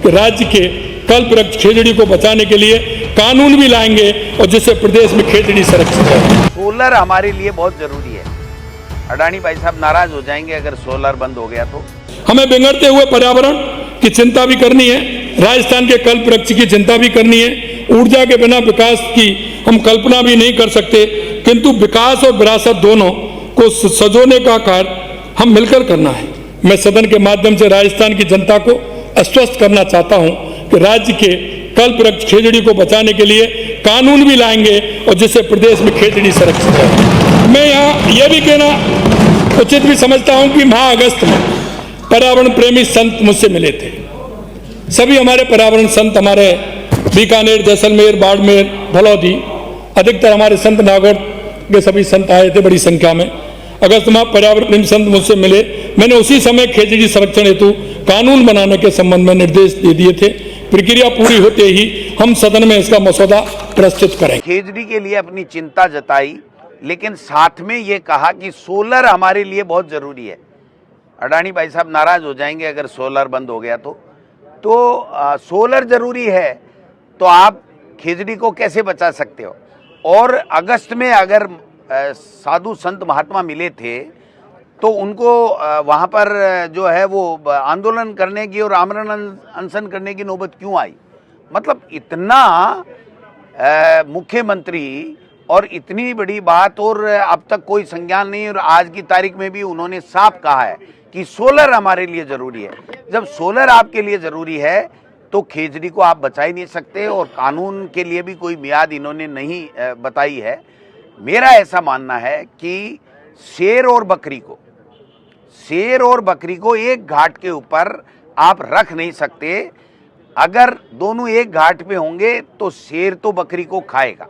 कि राज्य के कल्प वृक्ष खेजड़ी को बचाने के लिए कानून भी लाएंगे और जिससे प्रदेश में खेजड़ी संरक्षित है। सोलर हमारे लिए बहुत जरूरी है। अडानी भाई साहब नाराज हो जाएंगे अगर सोलर बंद हो गया तो। हमें बिगड़ते हुए पर्यावरण की चिंता भी करनी है, राजस्थान के कल्प वृक्ष की चिंता भी करनी है। ऊर्जा के बिना विकास की हम कल्पना भी नहीं कर सकते, किंतु विकास और विरासत दोनों को सजोने का कार्य हम मिलकर करना है। मैं सदन के माध्यम से राजस्थान की जनता को आश्वस्त करना चाहता हूं कि राज्य के कल्प वृक्ष खेजड़ी को बचाने के लिए कानून भी लाएंगे और जिससे प्रदेश में खेजड़ी संरक्षित है। मैं यहाँ यह भी कहना उचित भी समझता हूं कि माह अगस्त में पर्यावरण प्रेमी संत मुझसे मिले थे। सभी हमारे पर्यावरण संत हमारे बीकानेर, जैसलमेर, बाड़मेर, भलौदी, अधिकतर हमारे संत नागौर के सभी संत आए थे बड़ी संख्या में। अगस्त माह पर्यावरण प्रेमी संत मुझसे मिले। मैंने उसी समय खेजड़ी संरक्षण हेतु कानून बनाने के संबंध में निर्देश दे दिए थे। प्रक्रिया पूरी होते ही हम सदन में इसका मसौदा प्रस्तुत करेंगे। खेजड़ी के लिए अपनी चिंता जताई, लेकिन साथ में ये कहा कि सोलर हमारे लिए बहुत जरूरी है। अडानी भाई साहब नाराज हो जाएंगे अगर सोलर बंद हो गया तो। सोलर जरूरी है तो आप खेजड़ी को कैसे बचा सकते हो। और अगस्त में अगर साधु संत महात्मा मिले थे तो उनको वहाँ पर जो है वो आंदोलन करने की और आमरण अनशन करने की नौबत क्यों आई। मतलब इतना मुख्यमंत्री और इतनी बड़ी बात और अब तक कोई संज्ञान नहीं। और आज की तारीख में भी उन्होंने साफ कहा है कि सोलर हमारे लिए ज़रूरी है। जब सोलर आपके लिए ज़रूरी है तो खेजड़ी को आप बचा ही नहीं सकते। और कानून के लिए भी कोई मियाद इन्होंने नहीं बताई है। मेरा ऐसा मानना है कि शेर और बकरी को एक घाट के ऊपर आप रख नहीं सकते। अगर दोनों एक घाट पे होंगे तो शेर तो बकरी को खाएगा।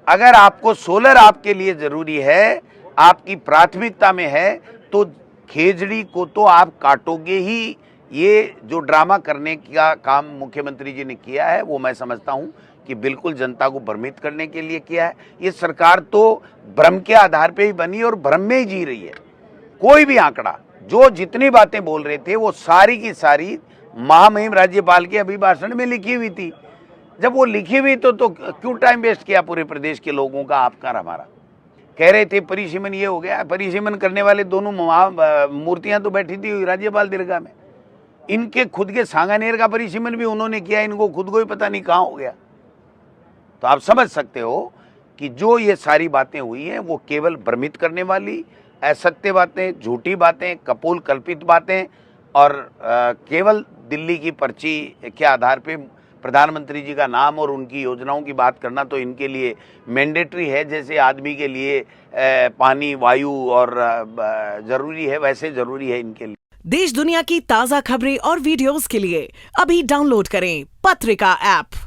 अगर आपको सोलर आपके लिए ज़रूरी है, आपकी प्राथमिकता में है, तो खेजड़ी को तो आप काटोगे ही। ये जो ड्रामा करने का काम मुख्यमंत्री जी ने किया है वो मैं समझता हूँ कि बिल्कुल जनता को भ्रमित करने के लिए किया है। ये सरकार तो भ्रम के आधार पे ही बनी और भ्रम में ही जी रही है। कोई भी आंकड़ा जो जितनी बातें बोल रहे थे वो सारी की सारी महामहिम राज्यपाल के अभिभाषण में लिखी हुई थी। जब वो लिखी हुई तो क्यों टाइम वेस्ट किया पूरे प्रदेश के लोगों का, आपका और हमारा। कह रहे थे परिसीमन ये हो गया। परिसीमन करने वाले दोनों मूर्तियां तो बैठी थी राज्यपाल दीर्घा में। इनके खुद के सांगानेर का परिसीमन भी उन्होंने किया, इनको खुद को ही पता नहीं कहाँ हो गया। तो आप समझ सकते हो कि जो ये सारी बातें हुई हैं वो केवल भ्रमित करने वाली, असत्य बातें, झूठी बातें, कपोल कल्पित बातें और केवल दिल्ली की पर्ची के आधार पे प्रधानमंत्री जी का नाम और उनकी योजनाओं की बात करना तो इनके लिए मैंडेटरी है। जैसे आदमी के लिए पानी, वायु और ज़रूरी है, वैसे ज़रूरी है इनके लिए। देश दुनिया की ताज़ा खबरें और वीडियोस के लिए अभी डाउनलोड करें पत्रिका ऐप।